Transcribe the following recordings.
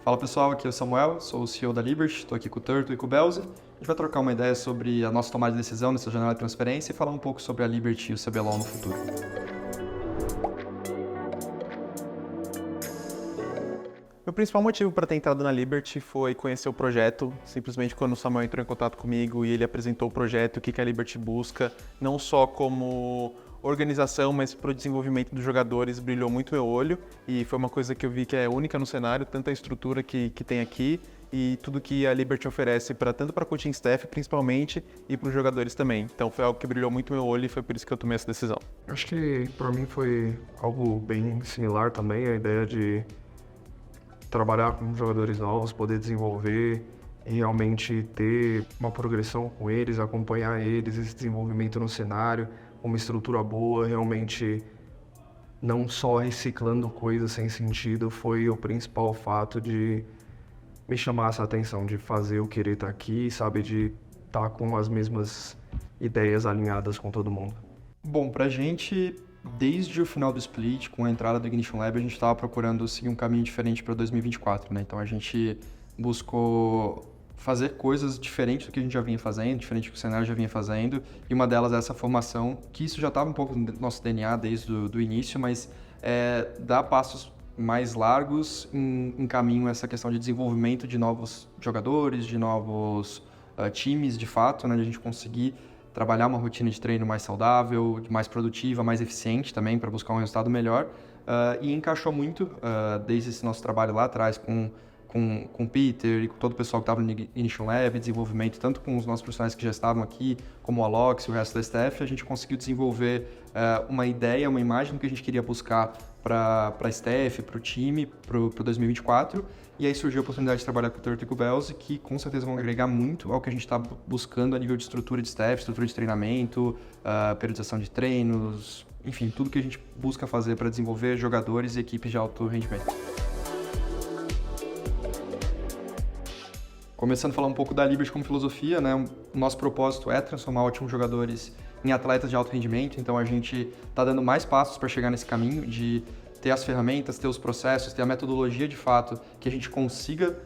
Fala pessoal, aqui é o Samuel, sou o CEO da Liberty, estou aqui com o Turto e com o Belze. A gente vai trocar uma ideia sobre a nossa tomada de decisão nessa janela de transferência e falar um pouco sobre a Liberty e o CBLOL no futuro. Meu principal motivo para ter entrado na Liberty foi conhecer o projeto. Simplesmente quando o Samuel entrou em contato comigo e ele apresentou o projeto, o que a Liberty busca, não só como organização, mas para o desenvolvimento dos jogadores, brilhou muito meu olho. E foi uma coisa que eu vi que é única no cenário, tanto a estrutura que tem aqui e tudo que a Liberty oferece tanto para coaching staff, principalmente, e para os jogadores também. Então foi algo que brilhou muito meu olho e foi por isso que eu tomei essa decisão. Acho que para mim foi algo bem similar também, a ideia de trabalhar com jogadores novos, poder desenvolver e realmente ter uma progressão com eles, acompanhar eles, esse desenvolvimento no cenário, uma estrutura boa, realmente não só reciclando coisas sem sentido, foi o principal fato de me chamar essa atenção, de fazer eu querer estar aqui, sabe, de estar com as mesmas ideias alinhadas com todo mundo. Bom, pra gente, desde o final do split, com a entrada do Ignition Lab, a gente estava procurando seguir um caminho diferente para 2024, né? Então a gente buscou fazer coisas diferentes do que a gente já vinha fazendo, diferente do que o cenário já vinha fazendo, e uma delas é essa formação, que isso já estava um pouco no nosso DNA desde o início, mas dar passos mais largos em caminho a essa questão de desenvolvimento de novos jogadores, de novos times, de fato, né? De a gente conseguir trabalhar uma rotina de treino mais saudável, mais produtiva, mais eficiente também, para buscar um resultado melhor. E encaixou muito, desde esse nosso trabalho lá atrás, com o Peter e com todo o pessoal que estava no Ignition Lab, desenvolvimento, tanto com os nossos profissionais que já estavam aqui, como o Alox e o resto da staff, a gente conseguiu desenvolver uma ideia, uma imagem do que a gente queria buscar para a staff, para o time, para o 2024. E aí surgiu a oportunidade de trabalhar com o Turtle e com o Belze, que com certeza vão agregar muito ao que a gente está buscando a nível de estrutura de staff, estrutura de treinamento, periodização de treinos, enfim, tudo que a gente busca fazer para desenvolver jogadores e equipes de alto rendimento. Começando a falar um pouco da Liberty como filosofia, né? O nosso propósito é transformar ótimos jogadores em atletas de alto rendimento, então a gente está dando mais passos para chegar nesse caminho de ter as ferramentas, ter os processos, ter a metodologia de fato, que a gente consiga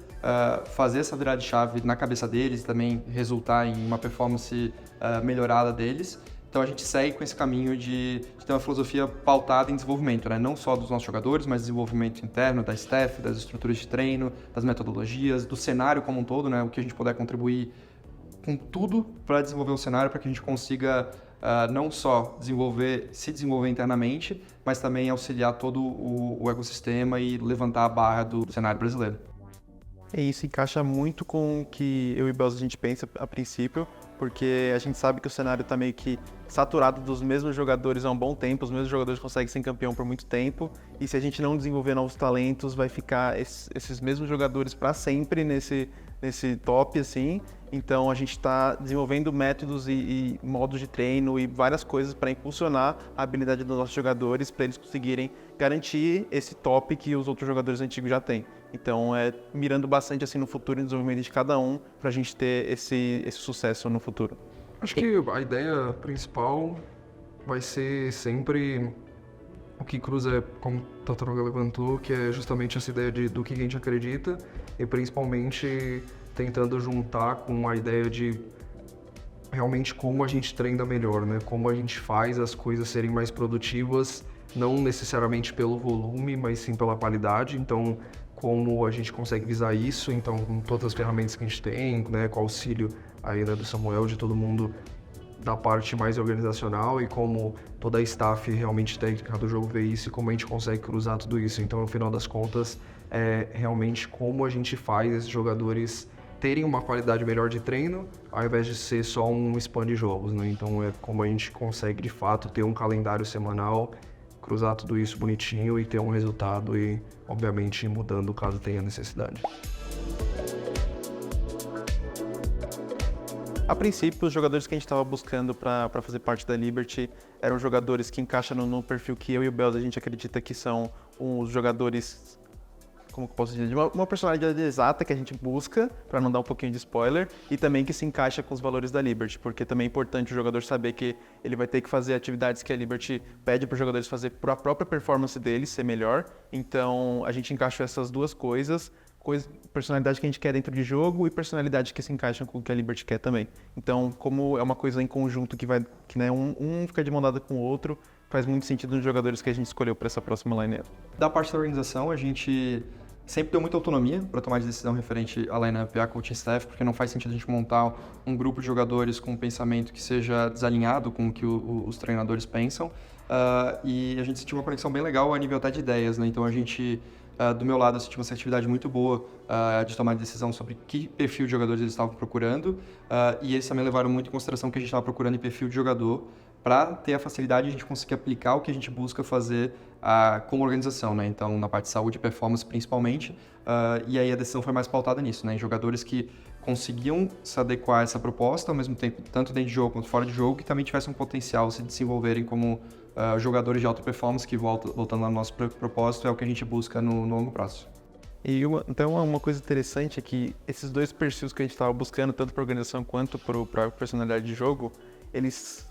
fazer essa virada de chave na cabeça deles e também resultar em uma performance melhorada deles. Então a gente segue com esse caminho de ter uma filosofia pautada em desenvolvimento, né? Não só dos nossos jogadores, mas desenvolvimento interno, da staff, das estruturas de treino, das metodologias, do cenário como um todo, né? O que a gente puder contribuir com tudo para desenvolver o cenário, para que a gente consiga não só se desenvolver internamente, mas também auxiliar todo o ecossistema e levantar a barra do cenário brasileiro. E isso encaixa muito com o que eu e o Belze a gente pensa a princípio, porque a gente sabe que o cenário está meio que saturado dos mesmos jogadores há um bom tempo, os mesmos jogadores conseguem ser campeão por muito tempo, e se a gente não desenvolver novos talentos, vai ficar esses mesmos jogadores para sempre nesse top, assim. Então a gente está desenvolvendo métodos e modos de treino e várias coisas para impulsionar a habilidade dos nossos jogadores, para eles conseguirem garantir esse top que os outros jogadores antigos já têm. Então mirando bastante assim no futuro e no desenvolvimento de cada um, para a gente ter esse sucesso no futuro. Acho que a ideia principal vai ser sempre o que cruza, como o Tataruga levantou, que é justamente essa ideia do que a gente acredita e principalmente tentando juntar com a ideia de realmente como a gente treina melhor, né? Como a gente faz as coisas serem mais produtivas, não necessariamente pelo volume, mas sim pela qualidade. Então, como a gente consegue visar isso, então com todas as ferramentas que a gente tem, né, com o auxílio aí, né, do Samuel, de todo mundo da parte mais organizacional e como toda a staff realmente técnica do jogo vê isso e como a gente consegue cruzar tudo isso. Então, no final das contas, é realmente como a gente faz esses jogadores terem uma qualidade melhor de treino, ao invés de ser só um spam de jogos, né? Então, é como a gente consegue, de fato, ter um calendário semanal, cruzar tudo isso bonitinho e ter um resultado e, obviamente, ir mudando caso tenha necessidade. A princípio, os jogadores que a gente estava buscando para fazer parte da Liberty eram jogadores que encaixam no perfil que eu e o Belze a gente acredita que são os jogadores, como que eu posso dizer, de uma personalidade exata que a gente busca, para não dar um pouquinho de spoiler, e também que se encaixa com os valores da Liberty, porque também é importante o jogador saber que ele vai ter que fazer atividades que a Liberty pede para os jogadores fazer para a própria performance deles ser melhor. Então, a gente encaixou essas duas coisas personalidade que a gente quer dentro de jogo e personalidade que se encaixam com o que a Liberty quer também. Então, como é uma coisa em conjunto que né, um fica de mão dada com o outro, faz muito sentido nos jogadores que a gente escolheu para essa próxima line-up. Da parte da organização, a gente sempre deu muita autonomia para tomar de decisão referente à line-up e à coaching staff, porque não faz sentido a gente montar um grupo de jogadores com um pensamento que seja desalinhado com o que os treinadores pensam. E a gente sentiu uma conexão bem legal a nível até de ideias, né? Então a gente, do meu lado, eu senti uma assertividade muito boa de tomar decisão sobre que perfil de jogadores eles estavam procurando, e eles também levaram muito em consideração que a gente estava procurando em perfil de jogador para ter a facilidade de a gente conseguir aplicar o que a gente busca fazer como organização, né? Então, na parte de saúde e performance principalmente, e aí a decisão foi mais pautada nisso, né? Em jogadores que conseguiam se adequar a essa proposta, ao mesmo tempo, tanto dentro de jogo quanto fora de jogo, que também tivessem um potencial de se desenvolverem como jogadores de alta performance, que voltando ao nosso propósito, é o que a gente busca no longo prazo. E então uma coisa interessante é que esses dois perfis que a gente estava buscando, tanto para organização quanto para a personalidade de jogo, eles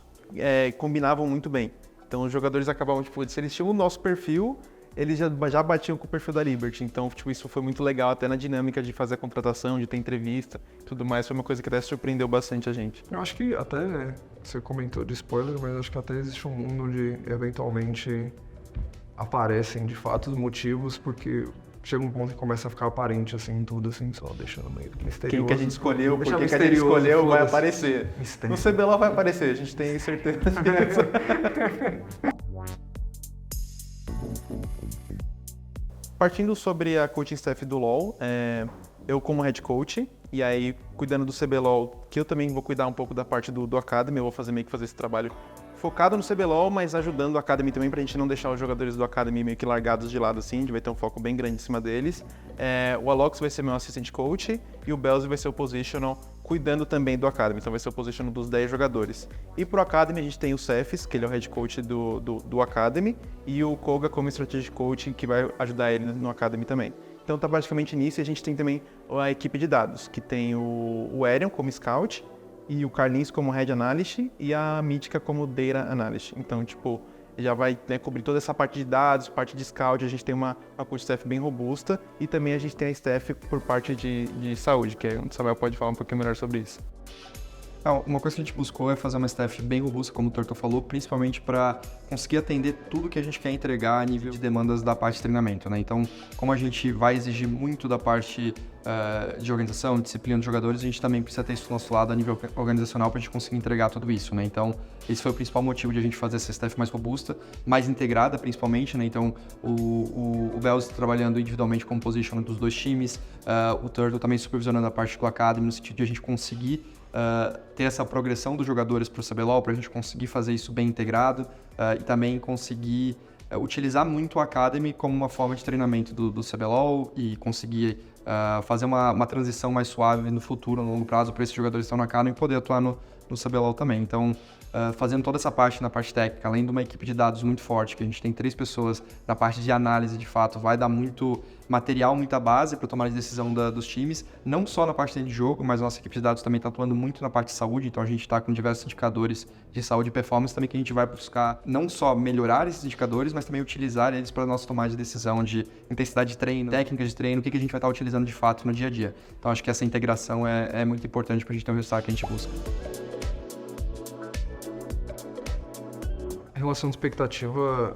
combinavam muito bem. Então os jogadores acabavam, se eles tinham o nosso perfil, eles já batiam com o perfil da Liberty. Então, isso foi muito legal, até na dinâmica de fazer a contratação, de ter entrevista e tudo mais. Foi uma coisa que até surpreendeu bastante a gente. Eu acho que até, você comentou de spoiler, mas acho que até existe um mundo onde eventualmente aparecem de fato os motivos, porque chega um ponto que começa a ficar aparente assim tudo, assim, só deixando meio misterioso. Quem que a gente escolheu, por que a gente misterioso, escolheu, vai foda-se. aparecer. Mistério. No CBLOL vai aparecer, a gente tem certeza disso. Partindo sobre a coaching staff do LoL, eu como head coach, e aí cuidando do CBLOL, que eu também vou cuidar um pouco da parte do Academy, eu vou fazer esse trabalho focado no CBLOL, mas ajudando o Academy também pra gente não deixar os jogadores do Academy meio que largados de lado assim, a gente vai ter um foco bem grande em cima deles. O Alox vai ser meu assistente coach e o Belzy vai ser o positional, cuidando também do Academy, então vai ser o positional dos 10 jogadores. E pro Academy a gente tem o Cephas, que ele é o head coach do Academy, e o Koga como strategic coach, que vai ajudar ele no Academy também. Então tá basicamente nisso, e a gente tem também a equipe de dados, que tem o Erion como scout, e o Carlinhos como Head Analyst e a Mítica como Data Analyst. Então, já vai cobrir toda essa parte de dados, parte de scout, a gente tem uma coach staff bem robusta e também a gente tem a staff por parte de saúde, que o Samuel pode falar um pouquinho melhor sobre isso. Uma coisa que a gente buscou é fazer uma staff bem robusta, como o Turtle falou, principalmente para conseguir atender tudo que a gente quer entregar a nível de demandas da parte de treinamento, né? Então, como a gente vai exigir muito da parte de organização, disciplina dos jogadores, a gente também precisa ter isso do nosso lado a nível organizacional para a gente conseguir entregar tudo isso, né? Então, esse foi o principal motivo de a gente fazer essa staff mais robusta, mais integrada principalmente, né? Então, o Belz trabalhando individualmente como position dos dois times, o Turtle também supervisionando a parte do Academy, no sentido de a gente conseguir ter essa progressão dos jogadores para o CBLOL, para a gente conseguir fazer isso bem integrado e também conseguir utilizar muito o Academy como uma forma de treinamento do CBLOL e conseguir fazer uma transição mais suave no futuro, no longo prazo, para esses jogadores que estão na Academy e poder atuar no CBLOL também. Então, fazendo toda essa parte na parte técnica, além de uma equipe de dados muito forte, que a gente tem 3 pessoas na parte de análise, de fato, vai dar muito material, muita base para tomar a decisão dos times, não só na parte de jogo, mas a nossa equipe de dados também está atuando muito na parte de saúde, então a gente está com diversos indicadores de saúde e performance também que a gente vai buscar não só melhorar esses indicadores, mas também utilizar eles para a nossa tomada de decisão de intensidade de treino, técnicas de treino, o que a gente vai estar utilizando de fato no dia a dia. Então acho que essa integração é muito importante para a gente ter o resultado que a gente busca. Em relação à expectativa,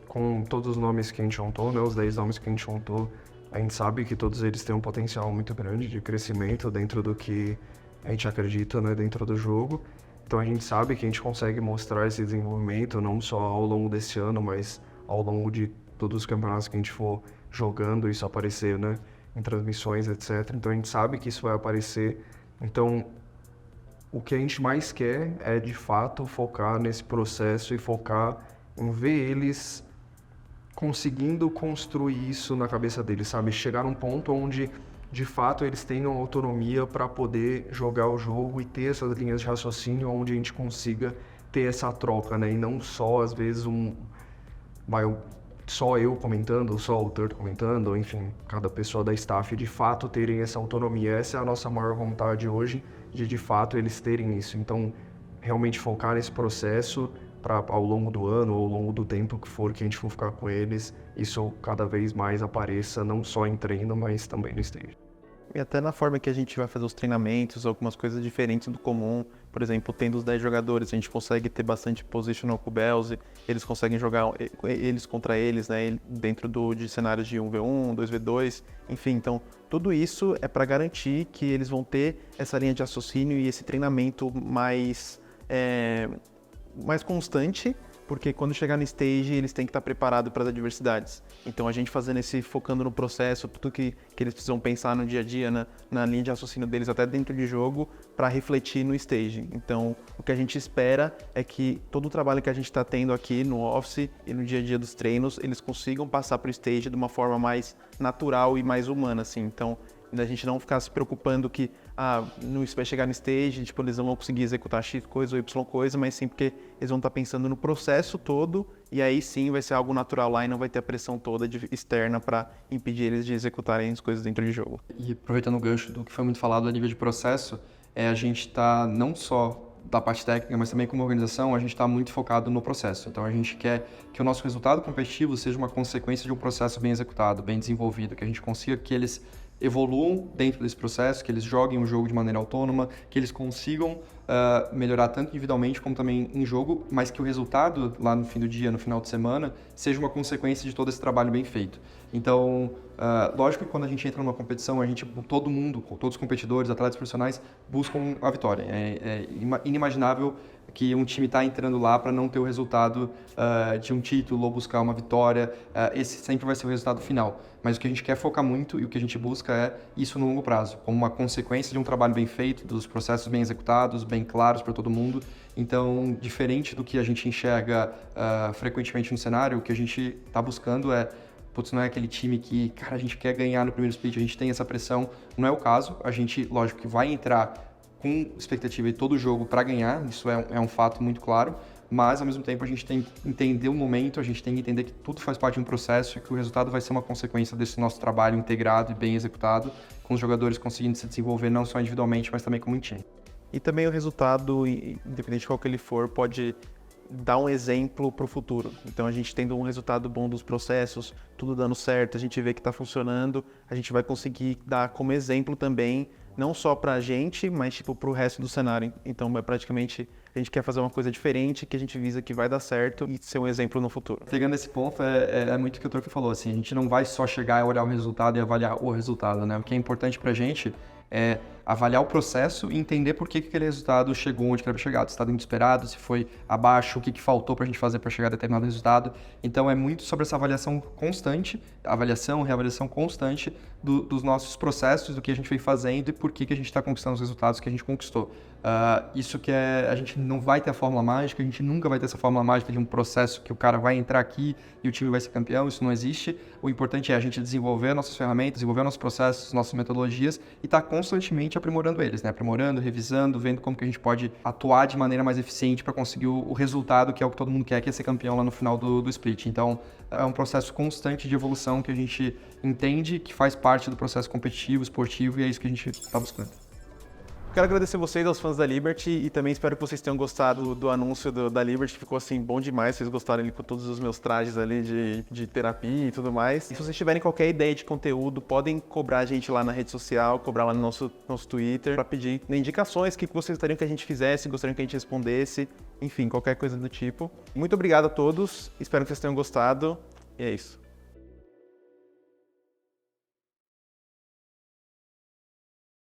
com todos os nomes que a gente juntou, né, os 10 nomes que a gente juntou, a gente sabe que todos eles têm um potencial muito grande de crescimento dentro do que a gente acredita, né, dentro do jogo. Então a gente sabe que a gente consegue mostrar esse desenvolvimento não só ao longo desse ano, mas ao longo de todos os campeonatos que a gente for jogando, isso aparecer, né, em transmissões, etc. Então a gente sabe que isso vai aparecer. Então o que a gente mais quer é, de fato, focar nesse processo e focar em ver eles conseguindo construir isso na cabeça deles, sabe? Chegar num ponto onde, de fato, eles tenham autonomia para poder jogar o jogo e ter essas linhas de raciocínio onde a gente consiga ter essa troca, né? E não só, às vezes, só eu comentando, só o Turtle comentando, ou enfim, cada pessoa da staff, de fato, terem essa autonomia. Essa é a nossa maior vontade hoje, de fato, eles terem isso. Então, realmente focar nesse processo, ao longo do ano ou ao longo do tempo que for que a gente for ficar com eles, isso cada vez mais apareça, não só em treino, mas também no stage. E até na forma que a gente vai fazer os treinamentos, algumas coisas diferentes do comum. Por exemplo, tendo os 10 jogadores, a gente consegue ter bastante positional com o Belze, eles conseguem jogar eles contra eles, né, dentro de cenários de 1v1, 2v2, enfim. Então, tudo isso é para garantir que eles vão ter essa linha de raciocínio e esse treinamento mais constante, porque quando chegar no stage, eles têm que estar preparados para as adversidades. Então, a gente focando no processo, tudo que eles precisam pensar no dia a dia, na linha de raciocínio deles, até dentro de jogo, para refletir no stage. Então, o que a gente espera é que todo o trabalho que a gente está tendo aqui no office e no dia a dia dos treinos, eles consigam passar para o stage de uma forma mais natural e mais humana, assim. Então, a gente não ficar se preocupando que vai chegar no stage, tipo, eles não vão conseguir executar X coisa ou Y coisa, mas sim porque eles vão estar pensando no processo todo e aí sim vai ser algo natural lá e não vai ter a pressão toda externa para impedir eles de executarem as coisas dentro de jogo. E aproveitando o gancho do que foi muito falado a nível de processo, a gente está não só da parte técnica, mas também como organização, a gente está muito focado no processo. Então a gente quer que o nosso resultado competitivo seja uma consequência de um processo bem executado, bem desenvolvido, que a gente consiga que eles evoluam dentro desse processo, que eles joguem o jogo de maneira autônoma, que eles consigam melhorar tanto individualmente como também em jogo, mas que o resultado lá no fim do dia, no final de semana, seja uma consequência de todo esse trabalho bem feito. Então, lógico que quando a gente entra numa competição, todo mundo, todos os competidores, atletas profissionais, buscam a vitória. É inimaginável que um time está entrando lá para não ter o resultado de um título ou buscar uma vitória. Esse sempre vai ser o resultado final. Mas o que a gente quer focar muito e o que a gente busca é isso no longo prazo, como uma consequência de um trabalho bem feito, dos processos bem executados, bem claros para todo mundo. Então, diferente do que a gente enxerga frequentemente no cenário, o que a gente está buscando não é aquele time que, cara, a gente quer ganhar no primeiro split, a gente tem essa pressão. Não é o caso. A gente, lógico, que vai entrar com expectativa de todo o jogo para ganhar, isso é um fato muito claro, mas ao mesmo tempo a gente tem que entender o momento, a gente tem que entender que tudo faz parte de um processo e que o resultado vai ser uma consequência desse nosso trabalho integrado e bem executado, com os jogadores conseguindo se desenvolver não só individualmente, mas também como em time. E também o resultado, independente de qual que ele for, pode dar um exemplo para o futuro. Então, a gente tendo um resultado bom dos processos, tudo dando certo, a gente vê que está funcionando, a gente vai conseguir dar como exemplo também, não só para a gente, mas para o resto do cenário. Então, praticamente, a gente quer fazer uma coisa diferente, que a gente visa que vai dar certo e ser um exemplo no futuro. Pegando esse ponto, é muito o que o Troco falou, assim, a gente não vai só chegar e olhar o resultado e avaliar o resultado, né? O que é importante para a gente é avaliar o processo e entender por que aquele resultado chegou onde que era para chegar, se está dentro do esperado, se foi abaixo, o que faltou para a gente fazer para chegar a determinado resultado. Então é muito sobre essa avaliação constante, reavaliação constante dos nossos processos, do que a gente vem fazendo e por que a gente está conquistando os resultados que a gente conquistou. Isso que a gente não vai ter a fórmula mágica, a gente nunca vai ter essa fórmula mágica de um processo que o cara vai entrar aqui e o time vai ser campeão, isso não existe. O importante é a gente desenvolver nossas ferramentas, desenvolver nossos processos, nossas metodologias e estar constantemente aprimorando eles, né? Aprimorando, revisando, vendo como que a gente pode atuar de maneira mais eficiente para conseguir o resultado que é o que todo mundo quer, que é ser campeão lá no final do split. Então, é um processo constante de evolução que a gente entende que faz parte do processo competitivo, esportivo, e é isso que a gente está buscando. Quero agradecer vocês, aos fãs da Liberty, e também espero que vocês tenham gostado do anúncio da Liberty. Ficou assim bom demais, vocês gostaram ali com todos os meus trajes ali de terapia e tudo mais. E se vocês tiverem qualquer ideia de conteúdo, podem cobrar a gente lá na rede social, cobrar lá no nosso Twitter, para pedir indicações, o que vocês gostariam que a gente fizesse, gostariam que a gente respondesse, enfim, qualquer coisa do tipo. Muito obrigado a todos, espero que vocês tenham gostado, e é isso.